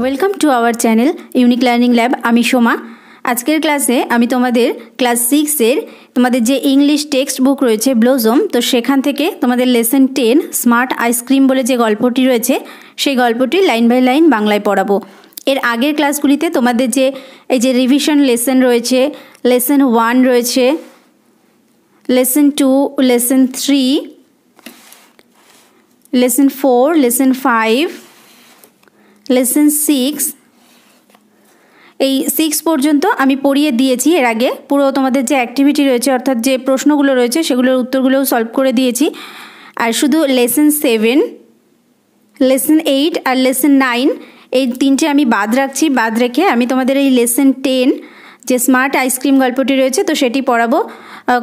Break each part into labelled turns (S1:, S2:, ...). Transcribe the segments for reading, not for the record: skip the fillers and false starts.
S1: Welcome to our channel unique learning lab. আমি সোমা। আজকের ক্লাসে আমি তোমাদের ক্লাস 6-এর তোমাদের যে ইংলিশ টেক্সট বুক রয়েছে ব্লজম, তো সেখান থেকে তোমাদের লেসন 10 স্মার্ট আইসক্রিম বলে যে গল্পটি রয়েছে সেই গল্পটি লাইন বাই লাইন বাংলায় পড়াবো। এর আগের ক্লাসগুলিতে তোমাদের যে এই যে রিভিশন লেসন রয়েছে, লেসন 1 রয়েছে, lesson 2, lesson 3, lesson 4, lesson 5, lesson 6, এই 6 পর্যন্ত আমি পড়িয়ে দিয়েছি। এর আগে পুরো তোমাদের যে অ্যাক্টিভিটি রয়েছে অর্থাৎ যে প্রশ্নগুলো রয়েছে সেগুলোর উত্তরগুলোও সলভ করে দিয়েছি। আর শুধু লেসন 7, লেসন 8 আর লেসন 9 এই তিনটে আমি বাদ রাখছি। বাদ রেখে আমি তোমাদের এই লেসন 10 যে স্মার্ট আইসক্রিম গল্পটি রয়েছে তো সেটি পড়াবো।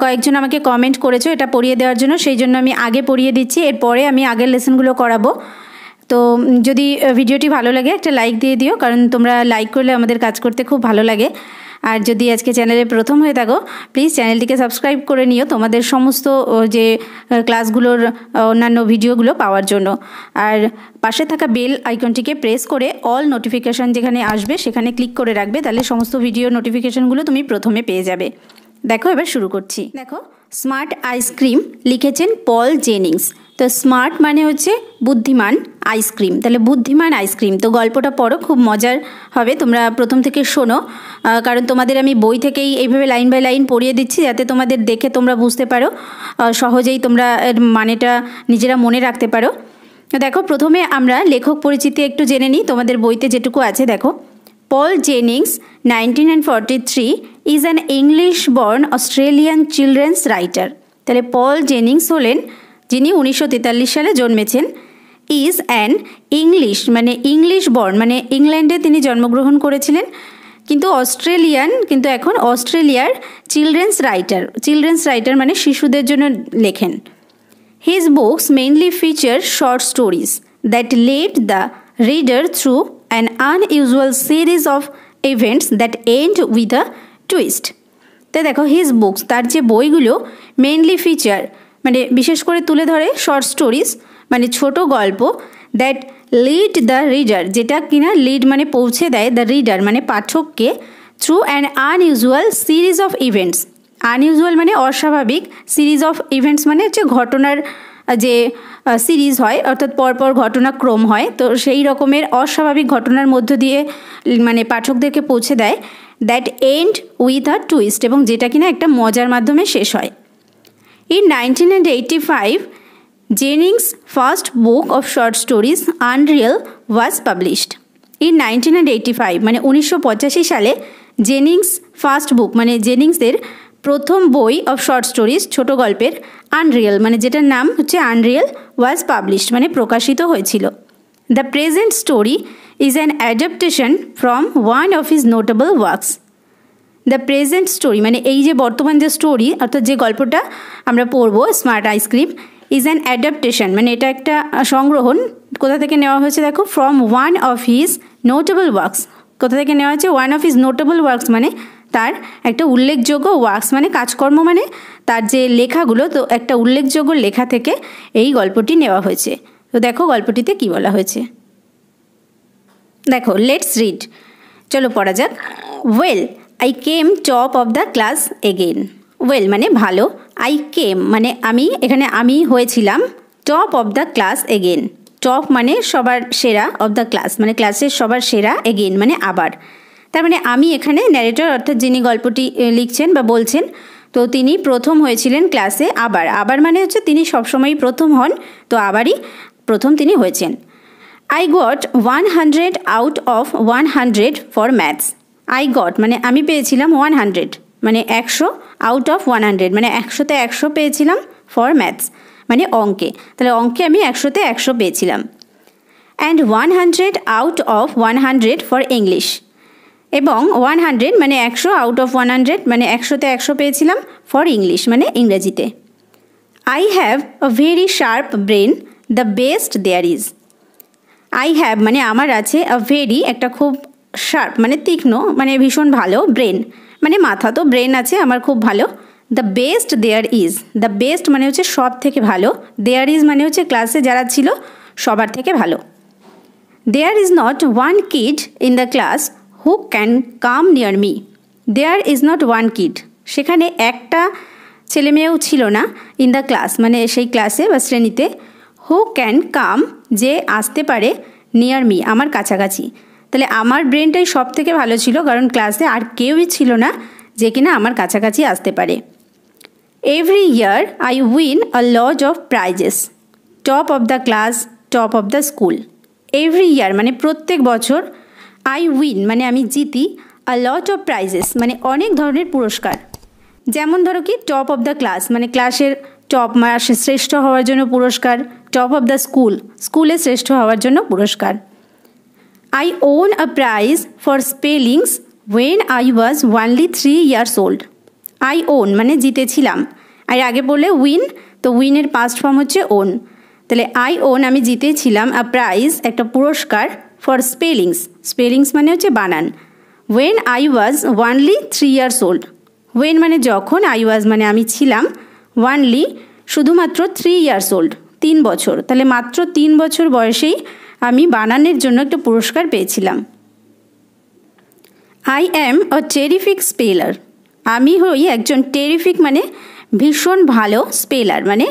S1: কয়েকজন আমাকে কমেন্ট করেছো এটা পড়িয়ে দেওয়ার জন্য, সেই জন্য আমি আগে পড়িয়ে দিচ্ছি, এরপরে আমি আগের লেসনগুলো করাবো। তো যদি ভিডিওটি ভালো লাগে একটা লাইক দিয়ে দিও, কারণ তোমরা লাইক করলে আমাদের কাজ করতে খুব ভালো লাগে। আর যদি আজকে চ্যানেলে প্রথম হয়ে থাকো প্লিজ চ্যানেলটিকে সাবস্ক্রাইব করে নিও তোমাদের সমস্ত যে ক্লাসগুলোর অন্যান্য ভিডিওগুলো পাওয়ার জন্য। আর পাশে থাকা বেল আইকনটিকে প্রেস করে অল নোটিফিকেশান যেখানে আসবে সেখানে ক্লিক করে রাখবে, তাহলে সমস্ত ভিডিও নোটিফিকেশানগুলো তুমি প্রথমে পেয়ে যাবে। দেখো এবার শুরু করছি। দেখো স্মার্ট আইসক্রিম লিখেছেন পল জেনিংস। তো স্মার্ট মানে হচ্ছে বুদ্ধিমান আইসক্রিম, তাহলে বুদ্ধিমান আইসক্রিম। তো গল্পটা পড়ো, খুব মজার হবে, তোমরা প্রথম থেকে শোনো, কারণ তোমাদের আমি বই থেকেই এইভাবে লাইন বাই লাইন পড়িয়ে দিচ্ছি যাতে তোমাদের দেখে তোমরা বুঝতে পারো, সহজেই তোমরা এর মানেটা নিজেরা মনে রাখতে পারো। দেখো প্রথমে আমরা লেখক পরিচিতি একটু জেনে নিই, তোমাদের বইতে যেটুকু আছে। দেখো Paul Jennings 1943 is an English born Australian children's writer. তাহলে পল জেনিংস হলেন যিনি 1943 সালে জন্মেছেন। ইজ অ্যান ইংলিশ মানে ইংলিশ বর্ন মানে ইংল্যান্ডে তিনি জন্মগ্রহণ করেছিলেন, কিন্তু অস্ট্রেলিয়ান, কিন্তু এখন অস্ট্রেলিয়ার চিলড্রেন্স রাইটার মানে শিশুদের জন্য লেখেন। His books mainly feature short stories that lead the reader through an unusual series of events that end with a twist. তো দেখো হিজ বুকস তার যে বইগুলো মেইনলি ফিচার মানে বিশেষ করে তুলে ধরে শর্ট স্টোরিজ মানে ছোট গল্প, দ্যাট লিড দ্য রিডার যেটা কিনা লিড মানে পৌঁছে দেয়, দ্য রিডার মানে পাঠককে, through an unusual series of events. Unusual মানে অস্বাভাবিক, সিরিজ অফ ইভেন্টস মানে হচ্ছে ঘটনার যে সিরিজ হয় অর্থাৎ পরপর ঘটনাক্রম হয়, তো সেই রকমের অস্বাভাবিক ঘটনার মধ্য দিয়ে মানে পাঠকদেরকে পৌঁছে দেয়, that end with a twist এবং যেটা কিনা একটা মজার মাধ্যমে শেষ হয়। In 1985, Jennings' first book of short stories, Unreal, was published. In 1985 মানে 1985 সালে জেনিংস ফার্স্ট বুক মানে জেনিংসের প্রথম বই অফ শর্ট স্টোরিজ ছোট গল্পের আনরিয়েল মানে যেটার নাম হচ্ছে আনরিয়েল ওয়াজ পাবলিশড মানে প্রকাশিত হয়েছিল। The present story is an adaptation from one of his notable works. The present story মানে এই যে বর্তমান যে স্টোরি অর্থাৎ যে গল্পটা আমরা পড়বো smart ice cream is an adaptation মানে এটা একটা সংগ্রহণ। কোথা থেকে নেওয়া হয়েছে দেখো, from one of his notable works. কোথা থেকে নেওয়া হয়েছে? One of his notable works মানে তার একটা উল্লেখযোগ্য ওয়ার্কস মানে কাজকর্ম মানে তার যে লেখাগুলো, তো একটা উল্লেখযোগ্য লেখা থেকে এই গল্পটি নেওয়া হয়েছে। তো দেখো গল্পটিতে কি বলা হয়েছে, দেখো লেটস রিড, চলো পড়া যাক। Well I came top of the class again. Well মানে ভালো, আই কেম মানে আমি, এখানে আমি হয়েছিলাম, top of the class again. Top মানে সবার সেরা, অফ দ্য ক্লাস মানে ক্লাসের সবার সেরা, এগেন মানে আবার। তার মানে আমি এখানে ন্যারেটর অর্থাৎ যিনি গল্পটি লিখছেন বা বলছেন, তো তিনি প্রথম হয়েছিলেন ক্লাসে আবার। আবার মানে হচ্ছে তিনি সবসময়ই প্রথম হন, তো আবারই প্রথম তিনি হয়েছেন। I got 100 out of 100 for maths. I got মানে আমি পেয়েছিলাম 100 মানে 100 আউট অফ 100 মানে 100-তে 100 পেয়েছিলাম, ফর ম্যাথস মানে অঙ্কে, তাহলে অঙ্কে আমি 100-তে 100 পেয়েছিলাম। And 100 out of 100 for English, এবং 100 মানে 100 আউট অফ 100 মানে 100-তে 100 পেয়েছিলাম, ফর ইংলিশ মানে ইংরেজিতে। I have a very sharp brain, the best there is. I have মানে আমার আছে, আ ভেরি একটা খুব, শার্প মানে তীক্ষ্ণ মানে ভীষণ ভালো, ব্রেন মানে মাথা, তো ব্রেন আছে আমার খুব ভালো। The best there is, the best মানে হচ্ছে সব থেকে ভালো, দেয়ার ইজ মানে হচ্ছে ক্লাসে যারা ছিল সবার থেকে ভালো। There is not one kid in the class who can come near me. There is not one kid, সেখানে একটা ছেলে মেয়েও ছিল না ইন দ্য ক্লাস মানে সেই ক্লাসে বা শ্রেণীতে, হু ক্যান কাম যে আসতে পারে, নিয়ার মি আমার কাছাকাছি। তাহলে আমার ব্রেনটাই সব থেকে ভালো ছিল, কারণ ক্লাসে আর কেউই ছিল না যে কিনা আমার কাছাকাছি আসতে পারে। Every year I win a lot of prices, top of the class, top of the school. Every year মানে প্রত্যেক বছর, আই উইন মানে আমি জিতি, আ লট অফ প্রাইজেস মানে অনেক ধরনের পুরস্কার। যেমন ধরো কি টপ অফ দ্য ক্লাস মানে ক্লাসের টপ মানে শ্রেষ্ঠ হওয়ার জন্য পুরস্কার, টপ অফ দ্য স্কুল স্কুলে শ্রেষ্ঠ হওয়ার জন্য পুরস্কার। I won a prize for spellings when I was only 3 years old. I won মানে জিতেছিলাম, আর আগে বললে উইন, তো উইনের পাস্ট ফর্ম হচ্ছে ওন। তাহলে আই ওন আমি জিতেছিলাম আ প্রাইজ একটা পুরস্কার ফর স্পেলিংস, স্পেলিংস মানে হচ্ছে বানান। When I was only 3 years old, when মানে যখন, আই ওয়াজ মানে আমি ছিলাম, ওয়ানলি শুধুমাত্র 3 years old 3 বছর, তাহলে মাত্র 3 বছর বয়সেই আমি বানানের জন্য একটা পুরস্কার পেয়েছিলাম। আই অ্যাম আ টেরিফিক স্পেলার, আমি হই একজন টেরিফিক মানে ভীষণ ভালো, স্পেলার মানে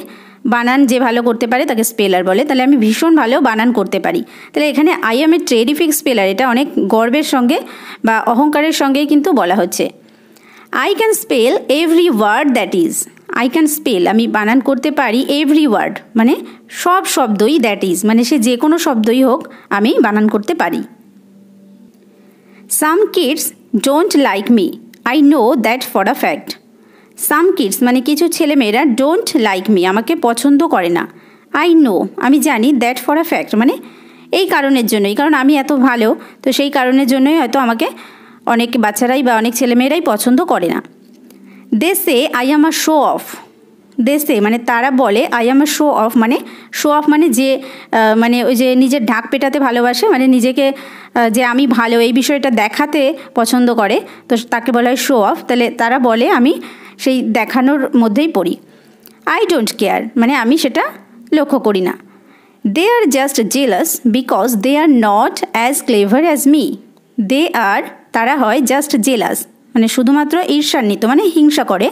S1: বানান যে ভালো করতে পারে তাকে স্পেলার বলে, তাহলে আমি ভীষণ ভালো বানান করতে পারি। তাহলে এখানে আই অ্যাম এ টেরিফিক স্পেলার এটা অনেক গর্বের সঙ্গে বা অহংকারের সঙ্গেই কিন্তু বলা হচ্ছে। I can spell every word that is, I can spell আমি বানান করতে পারি, এভরি ওয়ার্ড মানে সব শব্দই, দ্যাট ইজ মানে সে যে কোনো শব্দই হোক আমি বানান করতে পারি। Some kids don't like me, I know that for a fact. Some kids মানে কিছু ছেলেমেয়েরা ডোন্ট লাইক মি আমাকে পছন্দ করে না, আই নো আমি জানি, দ্যাট ফর আ ফ্যাক্ট মানে এই কারণের জন্যই, কারণ আমি এত ভালো তো সেই কারণের জন্যই হয়তো আমাকে অনেক বাচ্চারাই বা অনেক ছেলেমেয়েরাই পছন্দ করে না। They say I am a show off, they say মানে তারা বলে, I am a show off মানে শো অফ মানে যে মানে ওই যে নিজের ঢাক পেটাতে ভালোবাসে, মানে নিজেকে যে আমি ভালো এই বিষয়টা দেখাতে পছন্দ করে, তো তাকে বলা হয় শো অফ। তাহলে তারা বলে আমি সেই দেখানোর মধ্যেই পড়ি। আই ডোন্ট কেয়ার মানে আমি সেটা লক্ষ্য করি না। They are just jealous because they are not as clever as me. They are তারা হয় জাস্ট জেলাস মানে শুধুমাত্র ঈর্ষান্বিত মানে হিংসা করে,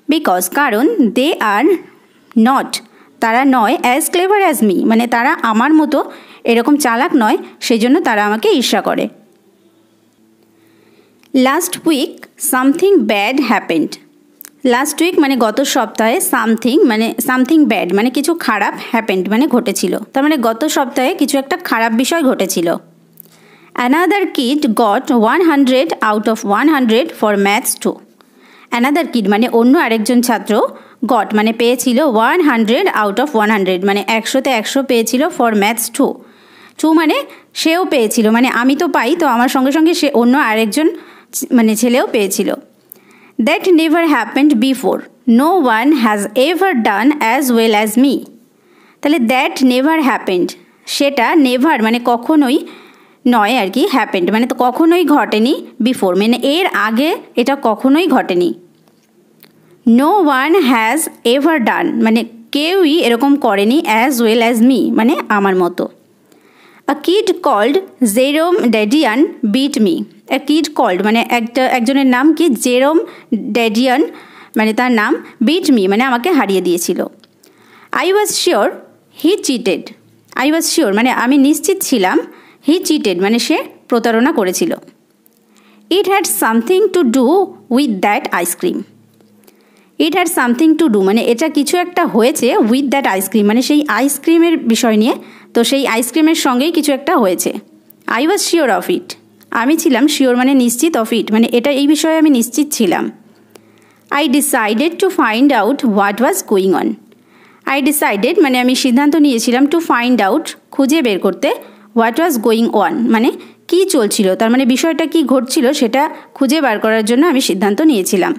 S1: বিকজ কারণ, দে আর নট তারা নয়, অ্যাজ ক্লেভার অ্যাজ মি মানে তারা আমার মতো এরকম চালাক নয়, সেই জন্য তারা আমাকে ঈর্ষা করে। Last week something bad happened, last week মানে গত সপ্তাহে, সামথিং মানে সামথিং ব্যাড মানে কিছু খারাপ, হ্যাপেন্ড মানে ঘটেছিল, তার মানে গত সপ্তাহে কিছু একটা খারাপ বিষয় ঘটেছিল। Another kid got 100 out of 100 for maths 2। Another kid মানে অন্য আরেকজন ছাত্র, গট মানে পেয়েছিল 100 out of 100 মানে 100-তে 100 পেয়েছিল, ফর ম্যাথস 2 2 মানে সেও পেয়েছিল, মানে আমি তো পাই তো আমার সঙ্গে সঙ্গে সে অন্য আরেকজন মানে ছেলেও পেয়েছিল। That never happened before, no one has ever done as well as me. তাহলে দ্যাট নেভার হ্যাপেন্ড সেটা নেভার মানে কখনোই নয় আর কি, হ্যাপেন্ড মানে তো কখনোই ঘটেনি, বিফোর মানে এর আগে এটা কখনোই ঘটেনি। No one has ever done মানে কেউই এরকম করেনি, অ্যাজ ওয়েল অ্যাজ মি মানে আমার মতো। A kid called Jerome Dadian beat me. A kid called মানে একজনের নাম কি, জেরোম ড্যাডিয়ান মানে তার নাম, বিট মি মানে আমাকে হারিয়ে দিয়েছিল। I was sure he cheated, I was sure মানে আমি নিশ্চিত ছিলাম, হি চিটেড মানে সে প্রতারণা করেছিল। It had something to do with that ice cream. It had something to do মানে এটা কিছু একটা হয়েছে, উইথ দ্যাট আইসক্রিম মানে সেই আইসক্রিমের বিষয় নিয়ে, তো সেই আইসক্রিমের সঙ্গেই কিছু একটা হয়েছে। I was sure of it, আমি ছিলাম শিওর মানে নিশ্চিত, অফ ইট মানে এটা এই বিষয়ে আমি নিশ্চিত ছিলাম। I decided to find out what was going on. I decided মানে আমি সিদ্ধান্ত নিয়েছিলাম, টু ফাইন্ড আউট খুঁজে বের করতে, হোয়াট ওয়াজ গোয়িং অন মানে কী চলছিল, তার মানে বিষয়টা কী ঘটছিল সেটা খুঁজে বার করার জন্য আমি সিদ্ধান্ত নিয়েছিলাম।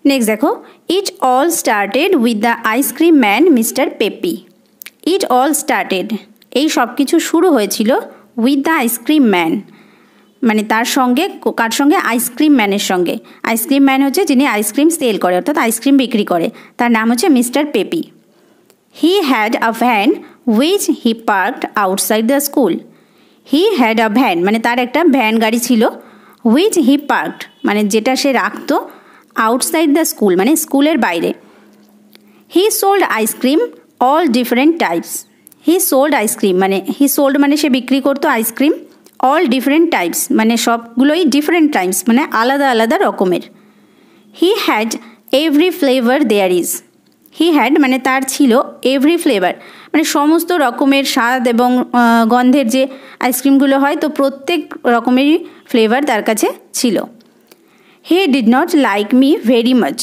S1: নেক্সট দেখো, it all started with the ice cream man mister peppy. It all started এই সব কিছু শুরু হয়েছিল, উইথ দ্য আইসক্রিম ম্যান মানে তার সঙ্গে, কার সঙ্গে, আইসক্রিম ম্যানের সঙ্গে। আইসক্রিম ম্যান হচ্ছে যিনি আইসক্রিম সেল করে অর্থাৎ আইসক্রিম বিক্রি করে, তার নাম হচ্ছে mister peppy. He had a van which he parked outside the school. He had a van, মানে তার একটা ভ্যান গাড়ি ছিল, which he parked, মানে যেটা সে রাখতো, outside the school, মানে স্কুলের বাইরে. He sold ice cream all different types. He sold ice cream, মানে he sold মানে সে বিক্রি করতো আইসক্রিম, all different types মানে সবগুলোই different types মানে আলাদা আলাদা রকমের. He had every flavor there is. He had মানে তার ছিল every flavor মানে সমস্ত রকমের স্বাদ এবং গন্ধের যে আইসক্রিমগুলো হয়, তো প্রত্যেক রকমেরই ফ্লেভার তার কাছে ছিল. He did not like me very much.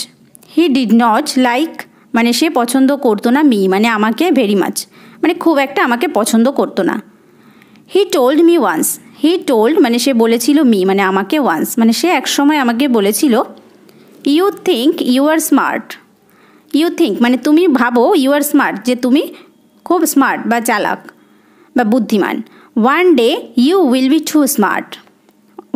S1: He did not like মানে সে পছন্দ করতো না, মি মানে আমাকে, very much মানে খুব একটা আমাকে পছন্দ করতো না. He told me once. He told মানে সে বলেছিল, মি মানে আমাকে, once মানে সে এক সময় আমাকে বলেছিল, you think you are smart. You think মানে তুমি ভাবো, you are smart যে তুমি খুব স্মার্ট বা চালাক বা বুদ্ধিমান. One day you will be too smart.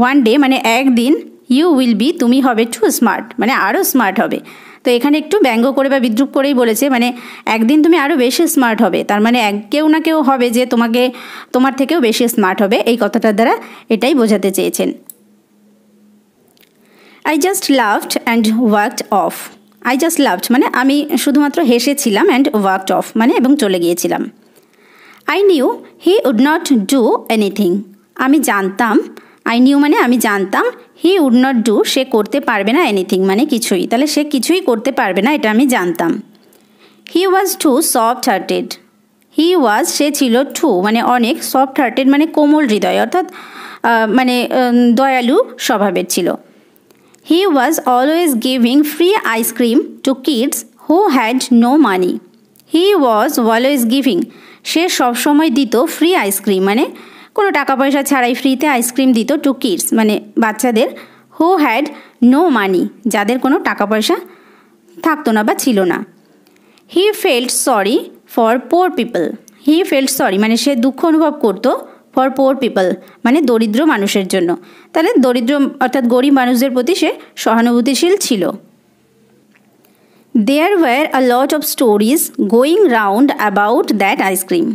S1: One day মানে একদিন, you will be তুমি হবে too smart মানে আরও স্মার্ট হবে. তো এখানে একটু ব্যঙ্গ করে বা বিদ্রুপ করেই বলেছে, মানে একদিন তুমি আরও বেশি স্মার্ট হবে, তার মানে কেউ না কেউ হবে যে তোমার থেকেও বেশি স্মার্ট হবে, এই কথাটার দ্বারা এটাই বোঝাতে চেয়েছেন. I just laughed and walked off. I just laughed মানে আমি শুধুমাত্র হেসেছিলাম, and walked off মানে এবং চলে গিয়েছিলাম. I knew he would not do anything. আমি জানতাম, I knew মানে আমি জানতাম, he would not do সে করতে পারবে না, anything মানে কিছুই, তাহলে সে কিছুই করতে পারবে না, এটা আমি জানতাম. He was too soft hearted. He was সে ছিল too মানে অনেক, soft hearted মানে কোমল হৃদয়, অর্থাৎ মানে দয়ালু স্বভাবের ছিল. He was always giving free ice cream to kids who had no money. He was always giving সে সবসময় দিত ফ্রি আইসক্রিম মানে কোনো টাকা পয়সা ছাড়াই ফ্রিতে আইসক্রিম দিত, টু কিডস মানে বাচ্চাদের, হু হ্যাড নো মানি যাদের কোনো টাকা পয়সা থাকতো না বা ছিল না. He felt sorry for poor people. He felt sorry মানে সে দুঃখ অনুভব করতো, ফর পোর পিপল মানে দরিদ্র মানুষের জন্য, তাহলে দরিদ্র অর্থাৎ গরিব মানুষদের প্রতি সে সহানুভূতিশীল ছিল. There were a lot of stories going round about that ice cream.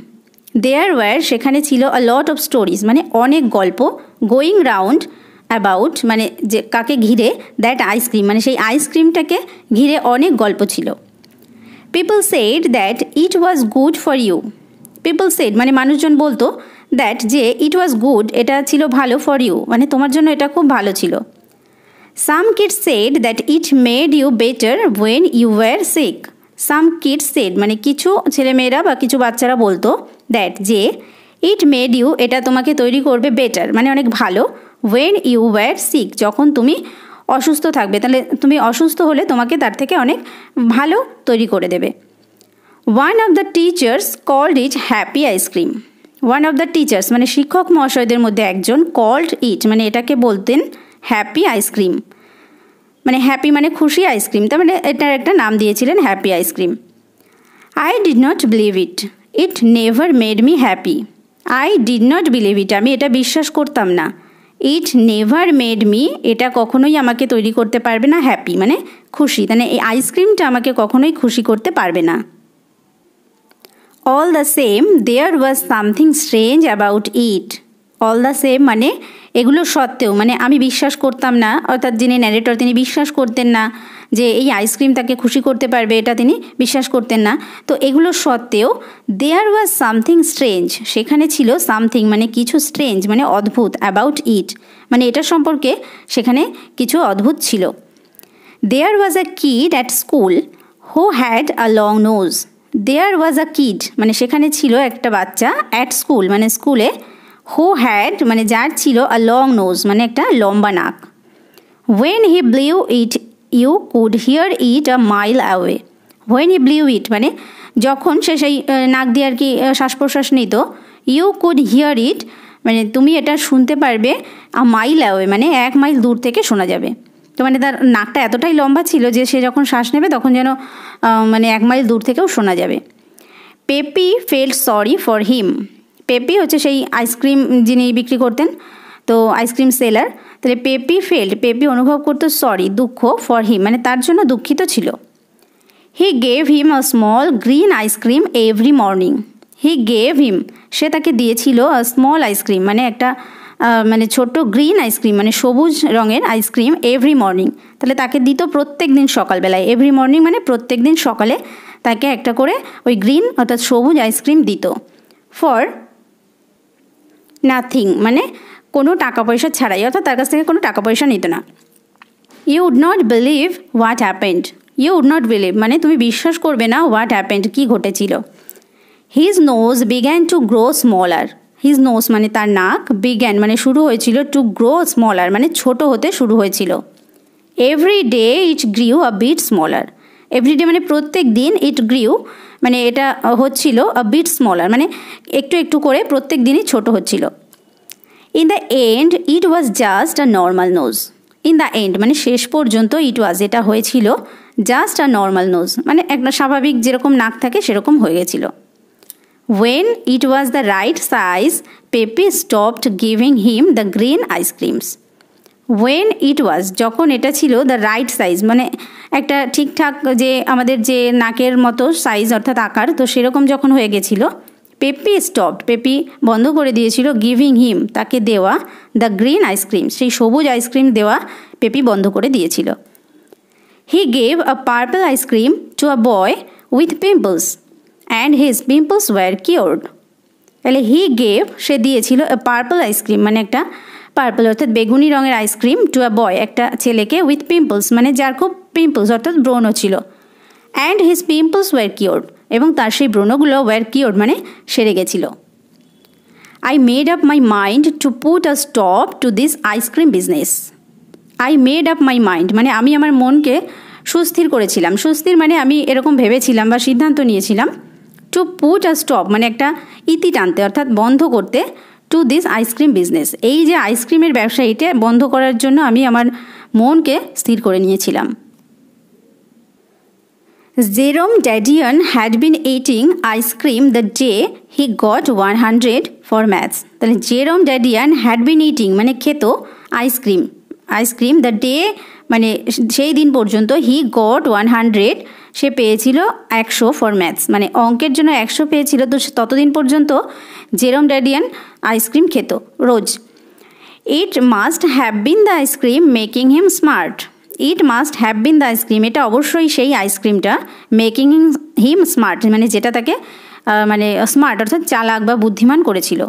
S1: There were সেখানে ছিল a lot of stories মানে অনেক গল্প, going round about মানে যে কাকে ঘিরে, that ice cream মানে সেই আইসক্রিমটাকে ঘিরে অনেক গল্প ছিল. People said that it was good for you. People said মানে মানুষজন বলতো, that যে it was good এটা ছিল ভালো, for you মানে তোমার জন্য এটা খুব ভালো ছিল. Some kids said that it made you better when you were sick. Some kids said মানে কিছু ছেলেমেয়েরা বা কিছু বাচ্চারা বলতো, that যে it made you এটা তোমাকে তৈরি করবে, better মানে অনেক ভালো, when you were sick যখন তুমি অসুস্থ থাকবে, তাহলে তুমি অসুস্থ হলে তোমাকে তার থেকে অনেক ভালো তৈরি করে দেবে. One of the teachers called it happy ice cream. One of the teachers মানে শিক্ষক মহাশয়দের মধ্যে একজন, called it মানে এটাকে বলতেন হ্যাপি আইসক্রিম, মানে হ্যাপি মানে খুশি আইসক্রিম, তার মানে এটার একটা নাম দিয়েছিলেন happy ice cream. I did not believe it. It never made me happy. I did not believe it আমি এটা বিশ্বাস করতাম না. It never made me এটা কখনোই আমাকে তৈরি করতে পারবে না, হ্যাপি মানে খুশি, মানে এই আইসক্রিমটা আমাকে কখনোই খুশি করতে পারবে না. All the same there was something strange about it. All the same মানে এগুলো সত্ত্বেও মানে আমি বিশ্বাস করতাম না, অর্থাৎ যিনি ন্যারেটর তিনি বিশ্বাস করতেন না যে এই আইসক্রিম তাকে খুশি করতে পারবে, এটা তিনি বিশ্বাস করতেন না. তো এগুলো সত্ত্বেও দেয়ার ওয়াজ সামথিং স্ট্রেঞ্জ সেখানে ছিল, সামথিং মানে কিছু, স্ট্রেঞ্জ মানে অদ্ভুত, অ্যাবাউট ইট মানে এটা সম্পর্কে সেখানে কিছু অদ্ভুত ছিল. There was a kid at school who had a long nose. There was a kid মানে সেখানে ছিল একটা বাচ্চা, অ্যাট স্কুল মানে স্কুলে, হু হ্যাড মানে যার ছিল, আ লং নোজ মানে একটা লম্বা নাক. When he blew it you could hear it a mile away. When he blew it মানে যখন সে সেই নাক দিয়ে আর কি শ্বাস প্রশ্বাস নিত, ইউ কুড হিয়ার ইট মানে তুমি এটা শুনতে পারবে, আ মাইল অ্যাওয়ে মানে 1 মাইল দূর থেকে শোনা যাবে. তো মানে তার নাকটা এতটাই লম্বা ছিল যে সে যখন শ্বাস নেবে তখন যেন মানে 1 মাইল দূর থেকেও শোনা যাবে. Peppy felt sorry for him. Peppy হচ্ছে সেই আইসক্রিম যিনি বিক্রি করতেন, তো আইসক্রিম সেলার, তাহলে পেপি অনুভব করতো সরি দুঃখ, ফর হিম মানে তার জন্য দুঃখিত ছিল. He gave him a small green ice cream every morning. He gave him, সে তাকে দিয়েছিল স্মল আইসক্রিম, মানে একটা মানে ছোট্ট গ্রিন আইসক্রিম, মানে সবুজ রঙের আইসক্রিম এভরি মর্নিং। তাহলে তাকে দিত প্রত্যেক দিন সকালবেলায়, এভরি মর্নিং মানে প্রত্যেক দিন সকালে তাকে একটা করে ওই গ্রিন অর্থাৎ সবুজ আইসক্রিম দিত। ফর নাথিং, মানে কোনো টাকা পয়সা ছাড়াই, অর্থাৎ তার কাছ থেকে কোনো টাকা পয়সা নিত না। You would not believe what happened, you would not believe মানে তুমি বিশ্বাস করবে না, হোয়াট হ্যাপেন্ড কী ঘটেছিল। His nose began to grow smaller, his nose মানে তার নাক, বিগ্যান মানে শুরু হয়েছিল, টু গ্রো স্মলার মানে ছোট হতে শুরু হয়েছিল। Every day it grew a bit smaller, everyday মানে প্রত্যেক দিন, ইট গ্রিউ মানে এটা হচ্ছিল আ বিট স্মলার মানে একটু একটু করে প্রত্যেক দিনই ছোট হচ্ছিল। In the end it was just a normal nose, in the end মানে শেষ পর্যন্ত ইট ওয়াজ এটা হয়েছিল জাস্ট আ নর্মাল নোজ মানে একটা স্বাভাবিক যেরকম নাক থাকে সেরকম হয়ে গেছিলো। When it was the right size, Pepe stopped giving him the green ice creams. When it was যখন এটা ছিল the right size মানে একটা ঠিকঠাক যে আমাদের যে নাকের মতো সাইজ অর্থাৎ আকার, তো সেরকম যখন হয়ে গেছিল, পেপি স্টপড পেপি বন্ধ করে দিয়েছিল গিভিং হিম তাকে দেওয়া দ্য গ্রিন আইসক্রিম, সেই সবুজ আইসক্রিম দেওয়া পেপি বন্ধ করে দিয়েছিল। He gave a purple ice cream to a boy with pimples and his pimples were cured. তাহলে হি গেভ সে দিয়েছিল এ পার্পল আইসক্রিম মানে একটা পার্পল অর্থাৎ বেগুনি রঙের আইসক্রিম টু আ বয় একটা ছেলেকে উইথ পিম্পলস মানে যার খুব পিম্পলস অর্থাৎ ব্রণ ছিল, and his pimples were cured এবং তার সেই ব্রণগুলো ওয়ার কিওর্ড মানে সেরে গেছিল। I made up my mind to put a stop to this ice cream business. I made up my mind মানে আমি আমার মনকে সুস্থির করেছিলাম, সুস্থির মানে আমি এরকম ভেবেছিলাম বা সিদ্ধান্ত নিয়েছিলাম, টু পুট আ স্টপ মানে একটা ইতি টানতে অর্থাৎ বন্ধ করতে, টু দিস আইসক্রিম বিজনেস এই যে আইসক্রিমের ব্যবসা এটা বন্ধ করার জন্য আমি আমার মনকে স্থির করে নিয়েছিলাম। Jerome Dadian had been eating ice cream the day he got 100 for maths. তাহলে Jerome Dadian had been eating মানে খেত আইসক্রিম দ্য ডে মানে সেই দিন পর্যন্ত হি গট 100 সে পেয়েছিল 100 ফর ম্যাথস মানে অঙ্কের জন্য 100 পেয়েছিল, তো ততদিন পর্যন্ত জেরোম ড্যাডিয়ান আইসক্রিম খেত রোজ। It must have been the ice cream making him smart, it must have been the ice cream এটা অবশ্যই সেই আইসক্রিমটা, মেকিং হিম স্মার্ট মানে যেটা তাকে মানে স্মার্ট অর্থাৎ চালাক বা বুদ্ধিমান করেছিল।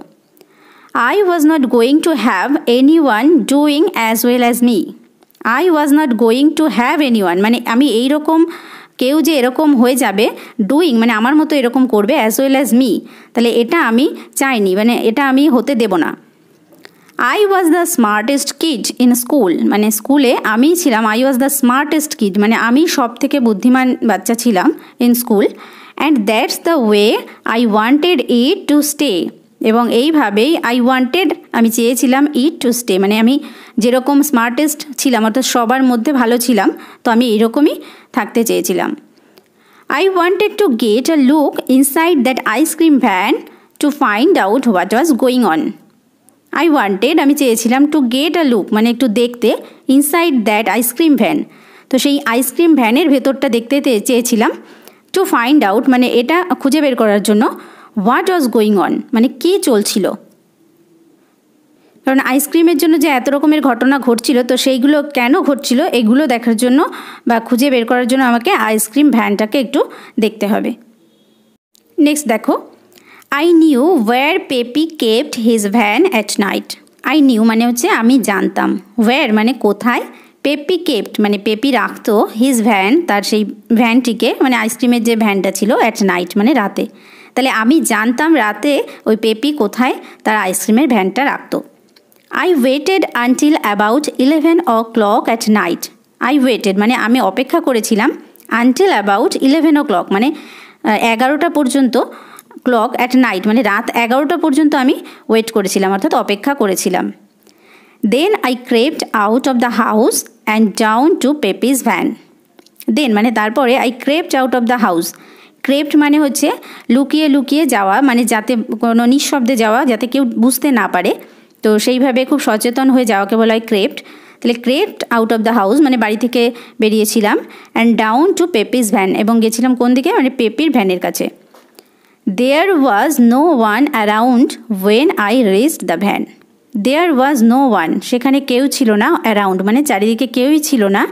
S1: I was not going to have anyone doing as well as me. I was not going to have anyone মানে আমি এই রকম কেউ যে এরকম হয়ে যাবে, ডুইং মানে আমার মতো এরকম করবে, অ্যাজ ওয়েল অ্যাজ মি তাহলে এটা আমি চাইনি মানে এটা আমি হতে দেব না। I was the smartest kid in school মানে স্কুলে আমি ছিলাম, I was the smartest kid মানে আমি সব থেকে বুদ্ধিমান বাচ্চা ছিলাম in school, and that's the way I wanted it to stay এবং এইভাবেই আই ওয়ান্টেড আমি চেয়েছিলাম ইট টু স্টে মানে আমি যেরকম স্মার্টেস্ট ছিলাম অর্থাৎ সবার মধ্যে ভালো ছিলাম তো আমি এরকমই থাকতে চেয়েছিলাম। I wanted to get a look inside that ice cream van to find out what was going on. I wanted আমি চেয়েছিলাম টু গেট আ লুক মানে একটু দেখতে, ইনসাইড দ্যাট আইসক্রিম ভ্যান তো সেই আইসক্রিম ভ্যানের ভেতরটা দেখতে চেয়েছিলাম, টু ফাইন্ড আউট মানে এটা খুঁজে বের করার জন্য, হোয়াট ওয়াজ গোয়িং অন মানে কী চলছিল, কারণ আইসক্রিমের জন্য যে এত রকমের ঘটনা ঘটছিল তো সেইগুলো কেন ঘটছিল এগুলো দেখার জন্য বা খুঁজে বের করার জন্য আমাকে আইসক্রিম ভ্যানটাকে একটু দেখতে হবে। নেক্সট দেখো, I knew where Pepi kept his van at night. I knew মানে হচ্ছে আমি জানতাম, ওয়্যার মানে কোথায়, পেপি কেপ্ট মানে পেপি রাখতো, হিজ ভ্যান তার সেই ভ্যানটিকে মানে আইসক্রিমের যে ভ্যানটা ছিল, অ্যাট নাইট মানে রাতে, তাহলে আমি জানতাম রাতে ওই পেপি কোথায় তার আইসক্রিমের ভ্যানটা রাখতো। I waited until about 11 o'clock at night. I waited মানে আমি অপেক্ষা করেছিলাম, আনটিল অ্যাবাউট 11 o'clock মানে 11টা পর্যন্ত, ক্লক অ্যাট নাইট মানে রাত 11টা পর্যন্ত আমি ওয়েট করেছিলাম অর্থাৎ অপেক্ষা করেছিলাম। Then I craved out of the house and down to Peppi's van. Then মানে তারপরে I craved out of the house, crept মানে হচ্ছে লুকিয়ে লুকিয়ে যাওয়া মানে যাতে কোনো নিঃশব্দে যাওয়া যাতে কেউ বুঝতে না পারে, তো সেইভাবে খুব সচেতন হয়ে যাওয়াকে বলা হয় ক্রেপ্ট। তাহলে crept out of the house মানে বাড়ি থেকে বেরিয়েছিলাম, and down to Peppi's van এবং গেছিলাম কোন দিকে মানে পেপির ভ্যানের কাছে। There was no one around when I reached the van. There was no one, সেখানে কেউ ছিল না, around মানে চারিদিকে কেউই ছিল না,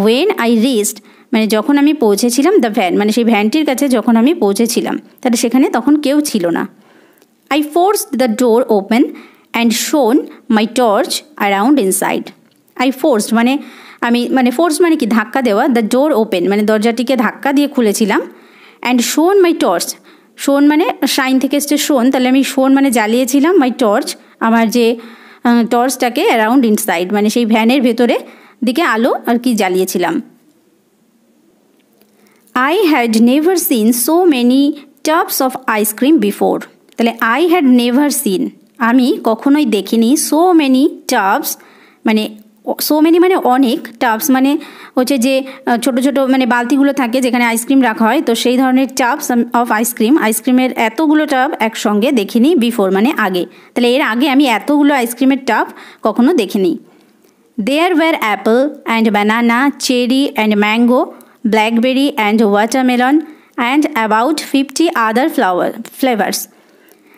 S1: when I reached মানে যখন আমি পৌঁছেছিলাম, দ্য ভ্যান মানে সেই ভ্যানটির কাছে যখন আমি পৌঁছেছিলাম, তাহলে সেখানে তখন কেউ ছিল না। I forced the door open and shone my torch around inside. I forced মানে আমি মানে ফোর্স মানে কি ধাক্কা দেওয়া, দ্য ডোর ওপেন মানে দরজাটিকে ধাক্কা দিয়ে খুলেছিলাম, অ্যান্ড শোন মাই টর্চ, শোন মানে শাইন থেকে এসছে শোন, তাহলে আমি শোন মানে জ্বালিয়েছিলাম মাই টর্চ আমার যে টর্চটাকে অ্যারাউন্ড ইনসাইড মানে সেই ভ্যানের ভেতরে দিকে আলো আর কি জ্বালিয়েছিলাম। I had never seen so many tubs of ice cream before. তাহলে I had never seen আমি কখনোই দেখিনি so many tubs মানে সো মেনি মানে অনেক, টাবস মানে হচ্ছে যে ছোটো ছোটো মানে বালতিগুলো থাকে যেখানে আইসক্রিম রাখা হয়, তো সেই ধরনের টাবস অফ আইসক্রিমের এতগুলো টাব একসঙ্গে দেখিনি, বিফোর মানে আগে, তাহলে এর আগে আমি এতগুলো আইসক্রিমের টাব কখনো দেখিনি। There were apple and banana, cherry and mango, blackberry and watermelon and about 50 other flavours.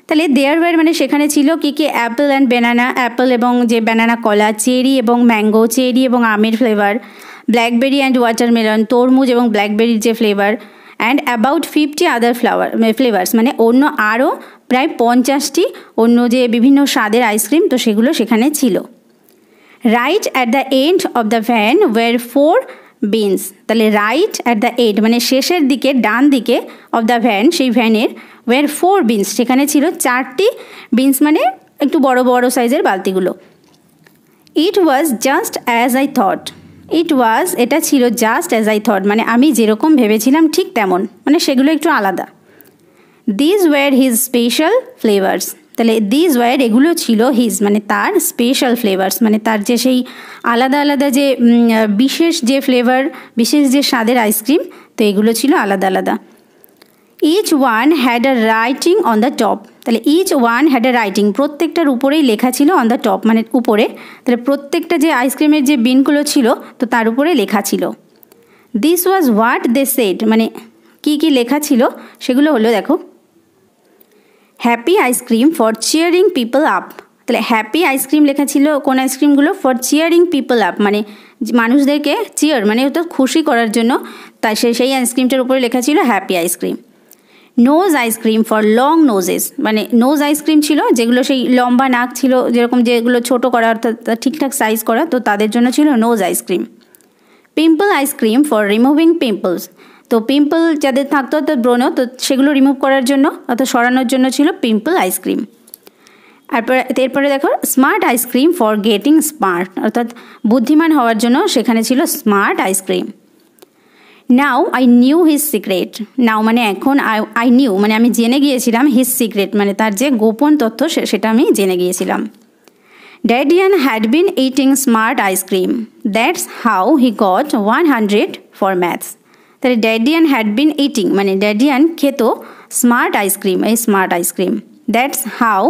S1: তাহলে দেয়ার ওয়্যার মানে সেখানে ছিল কী কী, অ্যাপল অ্যান্ড ব্যানানা, অ্যাপল এবং যে ব্যানানা কলা, চেরি এবং ম্যাঙ্গো, চেরি এবং আমের ফ্লেভার, ব্ল্যাকবেরি অ্যান্ড ওয়াটারমেলন তরমুজ এবং ব্ল্যাকবেরির যে flavour, and about 50 other flavours মানে অন্য আরও প্রায় 50টি অন্য যে বিভিন্ন স্বাদের আইসক্রিম, তো সেগুলো সেখানে ছিল। Right at the end of the van were 4 beans, তাহলে রাইট অ্যাট দ্য এন্ড মানে শেষের দিকে ডান দিকে অফ দ্য ভ্যান সেই ভ্যানের ওয়্যার 4 বিনস সেখানে ছিল 4টি বিনস মানে একটু বড় বড় সাইজের বালতিগুলো। It was just as I thought, এটা ছিল জাস্ট অ্যাজ আই থট মানে আমি যেরকম ভেবেছিলাম ঠিক তেমন, মানে সেগুলো একটু আলাদা। These were his special flavours, তাহলে দিজ ওয়্যার এগুলো ছিল হিজ মানে তার, স্পেশাল ফ্লেভার্স মানে তার যে সেই আলাদা আলাদা যে বিশেষ যে ফ্লেভার, বিশেষ যে স্বাদের আইসক্রিম, তো এগুলো ছিল আলাদা আলাদা। Each one had a writing on the top, তাহলে each one had a writing প্রত্যেকটার উপরেই লেখা ছিল, অন দ্য টপ মানে উপরে, তাহলে প্রত্যেকটা যে আইসক্রিমের যে বিনগুলো ছিল তো তার উপরে লেখা ছিল। This was what they said মানে কী কী লেখা ছিল সেগুলো হলো দেখো, happy ice cream for cheering people up, তাহলে হ্যাপি আইসক্রিম লেখা ছিল কোন আইসক্রিমগুলো, ফর চিয়ারিং পিপল আপ মানে মানুষদেরকে চিয়ার মানে তো খুশি করার জন্য, তাই সেই আইসক্রিমটার উপরে লেখা ছিল happy ice cream. Nose ice cream for long noses মানে নোজ আইসক্রিম ছিল যেগুলো সেই লম্বা নাক ছিল, যেরকম যেগুলো ছোটো করা অর্থাৎ ঠিকঠাক সাইজ করা, তো তাদের জন্য ছিল nose ice cream. Pimple ice cream for removing pimples, তো পিম্পল যাদের থাকতো তো ব্রণ, তো সেগুলো রিমুভ করার জন্য অর্থাৎ সরানোর জন্য ছিল পিম্পল আইসক্রিম। এরপরে দেখো smart ice cream for getting smart, অর্থাৎ বুদ্ধিমান হওয়ার জন্য সেখানে ছিল smart ice cream. Now I knew his secret, now মানে এখন, আই নিউ মানে আমি জেনে গিয়েছিলাম, হিজ সিক্রেট মানে তার যে গোপন তথ্য সেটা আমি জেনে গিয়েছিলাম। Dadian had been eating smart ice cream, that's how he got 100 for maths, তাহলে ড্যাডিয়ান হ্যাড বিন ইটিং মানে ড্যাডিয়ান খেত স্মার্ট আইসক্রিম, এই স্মার্ট আইসক্রিম, দ্যাটস হাউ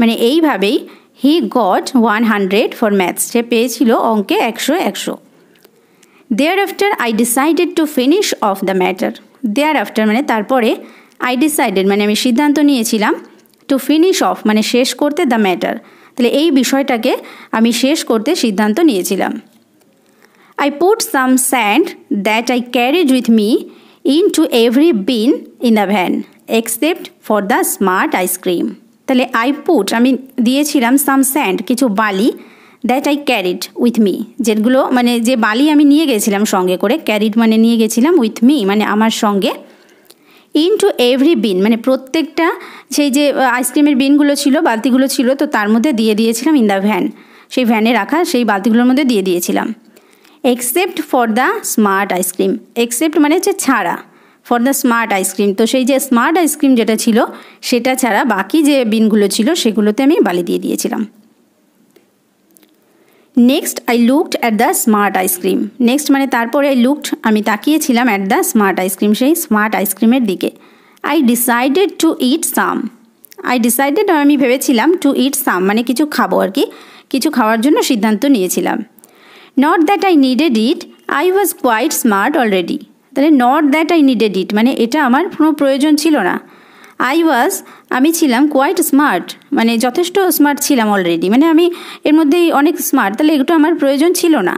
S1: মানে এইভাবেই হি গট 100 ফর ম্যাথস সে পেয়েছিল অঙ্কে 100। Thereafter I decided to finish off the matter, thereafter মানে তারপরে, আই ডিসাইডেড মানে আমি সিদ্ধান্ত নিয়েছিলাম, টু ফিনিশ অফ মানে শেষ করতে, দ্য ম্যাটার তাহলে এই বিষয়টাকে আমি শেষ করতে সিদ্ধান্ত নিয়েছিলাম। I put some sand that I carried with me into every bin in the van except for the smart ice cream, তাহলে I put আমি দিয়েছিলাম some sand কিছু বালি, that I carried with me যেগুলো মানে যে বালি আমি নিয়ে গেছিলাম সঙ্গে করে, ক্যারিড মানে নিয়ে গেছিলাম, উইথ মি মানে আমার সঙ্গে, ইনটু এভরি বিন মানে প্রত্যেকটা সেই যে আইসক্রিমের বিনগুলো ছিল বালতিগুলো ছিল তো তার মধ্যে দিয়ে দিয়েছিলাম, ইন দ্য ভ্যান সেই ভ্যানে রাখা সেই বালতিগুলোর মধ্যে দিয়ে দিয়েছিলাম। Except for the smart ice cream, except মানে হচ্ছে ছাড়া, ফর দ্য স্মার্ট আইসক্রিম তো সেই যে স্মার্ট আইসক্রিম যেটা ছিল সেটা ছাড়া বাকি যে বিনগুলো ছিল সেগুলোতে আমি বালি দিয়ে দিয়েছিলাম। Next I looked at the smart ice cream, next মানে তারপরে আই লুকড আমি তাকিয়েছিলাম, অ্যাট দ্য স্মার্ট আইসক্রিম সেই স্মার্ট আইসক্রিমের দিকে। I decided two it some, I decided আমি ভেবেছিলাম, টু ইট সাম মানে কিছু খাবো আর কি, কিছু খাওয়ার জন্য সিদ্ধান্ত নিয়েছিলাম। Not that I needed it, I was quite smart already, তাহলে not that I needed it মানে এটা আমার কোনো প্রয়োজন ছিল না, আমি ছিলাম কোয়াইট স্মার্ট, মানে যথেষ্ট স্মার্ট ছিলাম অলরেডি, মানে আমি এর মধ্যেই অনেক স্মার্ট, তাহলে এগুলো আমার প্রয়োজন ছিল না।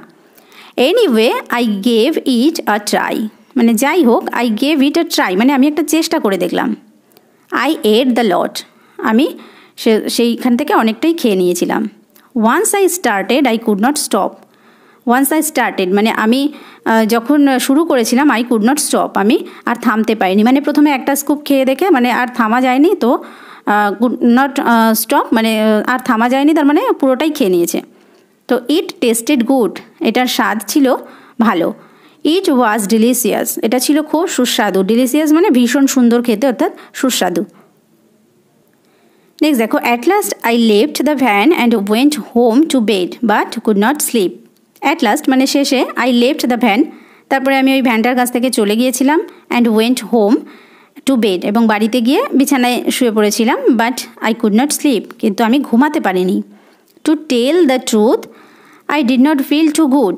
S1: Anyway I gave it a try, মানে যাই হোক I gave it a try মানে আমি একটা চেষ্টা করে দেখলাম। আই এট দ্য লট, আমি সেইখান থেকে অনেকটাই খেয়ে নিয়েছিলাম। Once I started I could not stop, once I started মানে আমি যখন শুরু করেছিলাম আই কুড নট স্টপ, আমি আর থামতে পারিনি, মানে প্রথমে একটা স্কুপ খেয়ে দেখে মানে আর থামা যায়নি, তো কুড নট স্টপ মানে আর থামা যায়নি, তার মানে পুরোটাই খেয়ে নিয়েছে। তো ইট টেস্টেড গুড, এটার স্বাদ ছিল ভালো। ইট ওয়াজ ডিলিশিয়াস, এটা ছিল খুব সুস্বাদু। ডিলিশিয়াস মানে ভীষণ সুন্দর খেতে, অর্থাৎ সুস্বাদু। নেক্সট দেখো, at last I left the van and went home to bed but could not slip. At last মানে শেষে, আই লেফট দ্য ভ্যান, তারপরে আমি ওই ভ্যানটার কাছ থেকে চলে গিয়েছিলাম, and went home to bed এবং বাড়িতে গিয়ে বিছানায় শুয়ে পড়েছিলাম, but I could not sleep কিন্তু আমি ঘুমাতে পারিনি। To tell the truth I did not feel too good.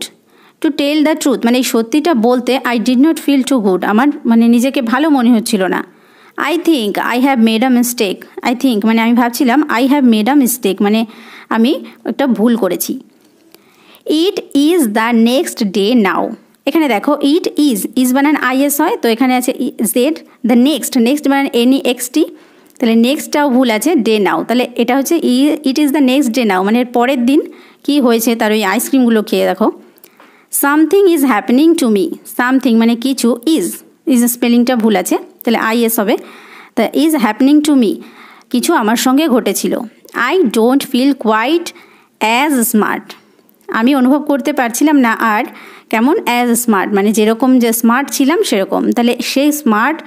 S1: To tell the truth মানে এই সত্যিটা বলতে, I did not feel too good, আমার মানে নিজেকে ভালো মনে হচ্ছিল না। I think I have made a mistake, I think মানে আমি ভাবছিলাম I have made a mistake মানে আমি একটা ভুল করেছি। It is the next day now, এখানে দেখো ইট ইজ বানান আইএস হয়, তো এখানে আছে জেড। দ্য নেক্সট, নেক্সট বানান NEXT, তাহলে নেক্সটটাও ভুল আছে, ডে নাও, তাহলে এটা হচ্ছে it is the next day now মানে এর পরের দিন কি হয়েছে তার ওই আইসক্রিমগুলো খেয়ে দেখো। Something is happening to me, something মানে কিছু, ইজ স্পেলিংটা ভুল আছে, তাহলে IS হবে। তা ইজ হ্যাপেনিং টু মি, কিছু আমার সঙ্গে ঘটেছিল। I don't feel quite as smart, আমি অনুভব করতে পারছিলাম না আর কেমন অ্যাজ স্মার্ট মানে যেরকম যে স্মার্ট ছিলাম সেরকম, তাহলে সেই স্মার্ট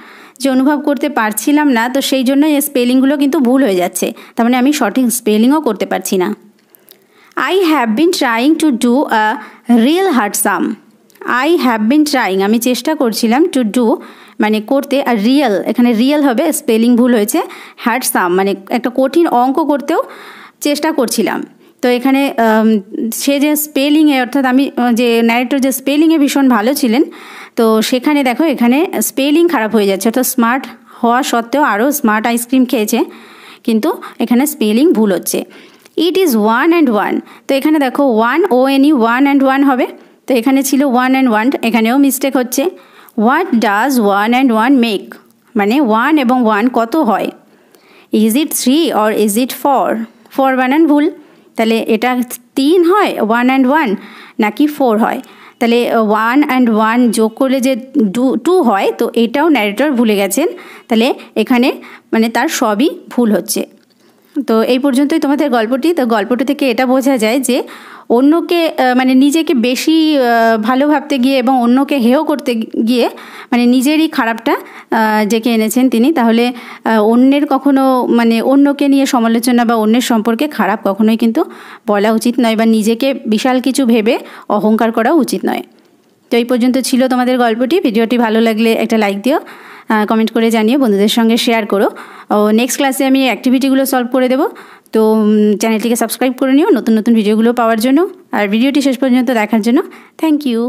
S1: যে অনুভব করতে পারছিলাম না, তো সেই জন্য এই স্পেলিংগুলো কিন্তু ভুল হয়ে যাচ্ছে, তার মানে আমি সঠিক স্পেলিংও করতে পারছি না। I have been trying to do a real hard some, I have been trying আমি চেষ্টা করছিলাম, টু ডু মানে করতে, আর রিয়েল এখানে রিয়েল হবে, স্পেলিং ভুল হয়েছে, হার্ড সাম মানে একটা কঠিন অঙ্ক করতেও চেষ্টা করছিলাম। তো এখানে সে যে স্পেলিংয়ে, অর্থাৎ আমি যে ন্যারেটর যে স্পেলিংয়ে ভীষণ ভালো ছিলেন, তো সেখানে দেখো এখানে স্পেলিং খারাপ হয়ে যাচ্ছে, অর্থাৎ স্মার্ট হওয়া সত্ত্বেও আরও স্মার্ট আইসক্রিম খেয়েছে, কিন্তু এখানে স্পেলিং ভুল হচ্ছে। ইট ইজ 1 and 1, তো এখানে দেখো 1 ONE 1 and 1 হবে, তো এখানে ছিল 1 and 1, এখানেও মিস্টেক হচ্ছে। হোয়াট ডাজ 1 and 1 মেক, মানে 1 এবং 1 কত হয়। Is it 3 or is it 4, 4 বানান ভুল, তাহলে এটা 3 হয় 1 and 1 নাকি 4 হয়, তাহলে 1 and 1 যোগ করলে যে 2 হয়, তো এটাও ন্যারেটর ভুলে গেছেন, তাহলে এখানে মানে তার সবই ভুল হচ্ছে। তো এই পর্যন্তই তোমাদের গল্পটি। তো গল্পটি থেকে এটা বোঝা যায় যে অন্যকে মানে নিজেকে বেশি ভালো ভাবতে গিয়ে এবং অন্যকে হেয় করতে গিয়ে মানে নিজেরই খারাপটা ডেকে এনেছেন তিনি, তাহলে অন্যের কখনো মানে অন্যকে নিয়ে সমালোচনা বা অন্যের সম্পর্কে খারাপ কখনোই কিন্তু বলা উচিত নয়, বা নিজেকে বিশাল কিছু ভেবে অহংকার করা উচিত নয়। তো এই পর্যন্ত ছিল তোমাদের গল্পটি। ভিডিওটি ভালো লাগলে একটা লাইক দিও, কমেন্ট করে জানিও, বন্ধুদের সঙ্গে শেয়ার করো। নেক্সট ক্লাসে আমি অ্যাক্টিভিটিগুলো সলভ করে দেবো, তো চ্যানেলটিকে সাবস্ক্রাইব করে নিও নতুন নতুন ভিডিওগুলো পাওয়ার জন্য। আর ভিডিওটি শেষ পর্যন্ত দেখার জন্য থ্যাংক ইউ।